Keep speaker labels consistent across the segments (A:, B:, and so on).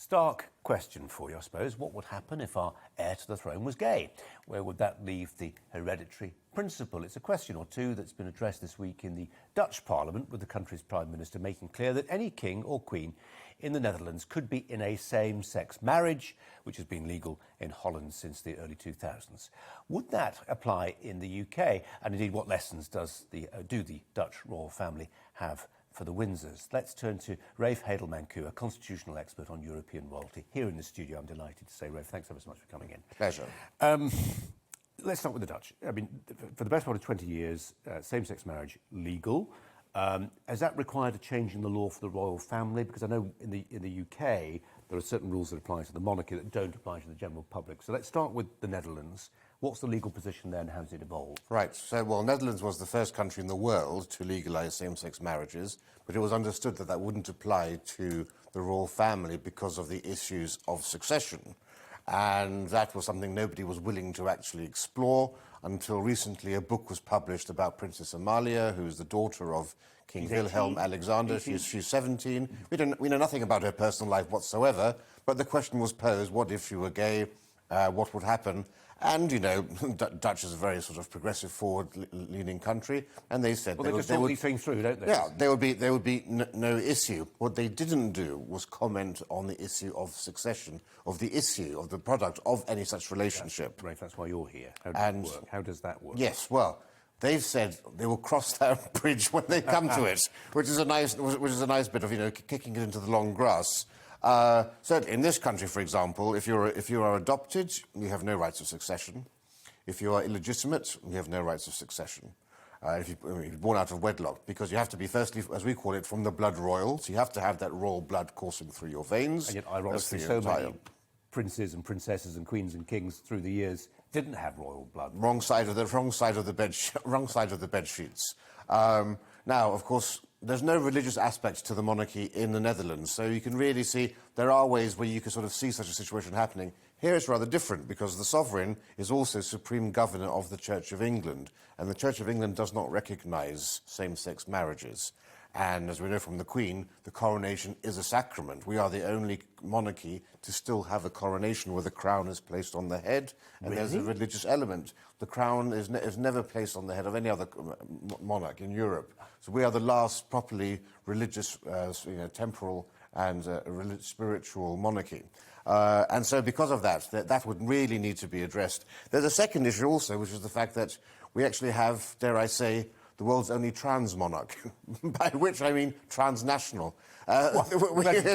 A: Stark question for you, I suppose. What would happen if our heir to the throne was gay? Where would that leave the hereditary principle? It's a question or two that's been addressed this week in the Dutch Parliament, with the country's Prime Minister making clear that any king or queen in the Netherlands could be in a same-sex marriage, which has been legal in Holland since the early 2000s. Would that apply in the UK? And indeed, what lessons do the Dutch royal family have for the Windsors? Let's turn to Rafe Heydel-Mankoo, a constitutional expert on European royalty, here in the studio. I'm delighted to say, Rafe, thanks ever so much for coming in.
B: Pleasure.
A: Let's start with the Dutch. I mean, for the best part of 20 years, same-sex marriage legal. Has that required a change in the law for the royal family? Because I know in the UK there are certain rules that apply to the monarchy that don't apply to the general public. So let's start with the Netherlands. What's the legal position there and how does it evolve?
B: Right. So, well, Netherlands was the first country in the world to legalise same-sex marriages, but it was understood that that wouldn't apply to the royal family because of the issues of succession. And that was something nobody was willing to actually explore until recently. A book was published about Princess Amalia, who is the daughter of King Wilhelm Alexander. She's 17. We know nothing about her personal life whatsoever, but the question was posed, what if she were gay? What would happen? And, you know, Dutch is a very sort of progressive, forward-leaning country, and they said
A: they just talk these things through, don't they?
B: Yeah, there would be no issue. What they didn't do was comment on the issue of succession, of the product of any such relationship.
A: Right, that's why you're here. How does that work?
B: Yes, well, they've said they will cross that bridge when they come to it, which is a nice bit of, you know, kicking it into the long grass. So in this country, for example, if you are adopted, you have no rights of succession. If you are illegitimate, you have no rights of succession. If you're born out of wedlock, because you have to be, firstly, as we call it, from the blood royal, so you have to have that royal blood coursing through your veins.
A: And yet, ironically, so many princes and princesses and queens and kings through the years didn't have royal blood.
B: Wrong side of the bed sheets. Now, of course, there's no religious aspect to the monarchy in the Netherlands, so you can really see there are ways where you can sort of see such a situation happening. Here it's rather different because the sovereign is also supreme governor of the Church of England, and the Church of England does not recognise same-sex marriages. And as we know from the Queen, the coronation is a sacrament. We are the only monarchy to still have a coronation where the crown is placed on the head, and there's a religious element. The crown is never placed on the head of any other monarch in Europe. So we are the last properly religious, temporal and spiritual monarchy. And so because of that would really need to be addressed. There's a second issue also, which is the fact that we actually have, dare I say, the world's only trans monarch, by which I mean transnational. It's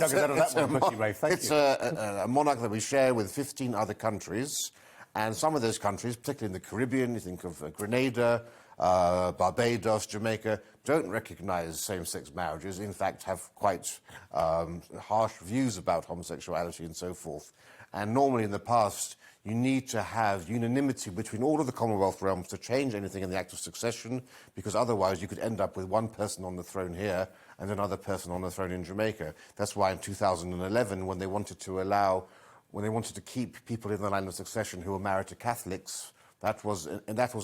B: a monarch that we share with 15 other countries, and some of those countries, particularly in the Caribbean, you think of Grenada, Barbados, Jamaica, don't recognise same-sex marriages, in fact have quite harsh views about homosexuality and so forth. And normally in the past, you need to have unanimity between all of the Commonwealth realms to change anything in the Act of Succession, because otherwise you could end up with one person on the throne here and another person on the throne in Jamaica. That's why in 2011, when they wanted to keep people in the line of succession who were married to Catholics, that was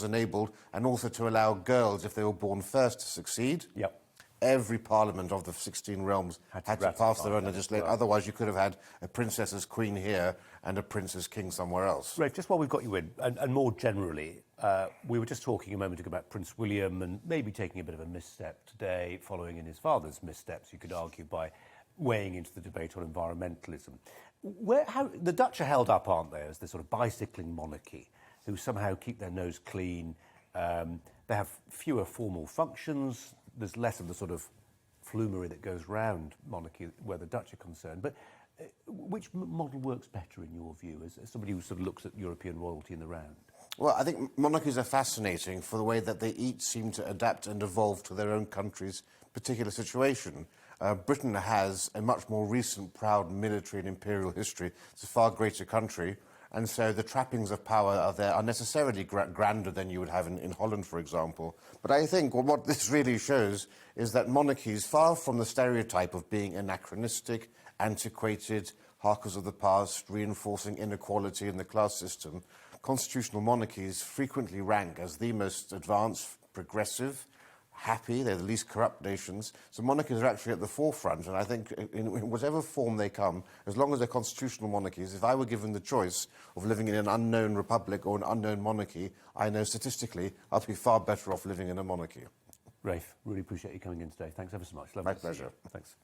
B: enabled, and also to allow girls, if they were born first, to succeed.
A: Yep.
B: Every parliament of the 16 realms had to pass their own legislation. Otherwise, you could have had a princess as queen here and a prince as king somewhere else.
A: Right, just while we've got you in, and more generally, we were just talking a moment ago about Prince William and maybe taking a bit of a misstep today, following in his father's missteps, you could argue, by weighing into the debate on environmentalism. The Dutch are held up, aren't they, as this sort of bicycling monarchy who somehow keep their nose clean. They have fewer formal functions. There's less of the sort of flumery that goes round monarchy where the Dutch are concerned. But which model works better in your view, as somebody who sort of looks at European royalty in the round?
B: Well, I think monarchies are fascinating for the way that they each seem to adapt and evolve to their own country's particular situation. Britain has a much more recent, proud military and imperial history. It's a far greater country. And so the trappings of power are necessarily grander than you would have in Holland, for example. But I think what this really shows is that monarchies, far from the stereotype of being anachronistic, antiquated, harkers of the past, reinforcing inequality in the class system, constitutional monarchies frequently rank as the most advanced, progressive, happy, they're the least corrupt nations. So monarchies are actually at the forefront, and I think in whatever form they come, as long as they're constitutional monarchies, if I were given the choice of living in an unknown republic or an unknown monarchy, I know statistically I'd be far better off living in a monarchy.
A: Rafe, really appreciate you coming in today. Thanks ever so much. Lovely
B: My
A: to see you.
B: pleasure.
A: Thanks.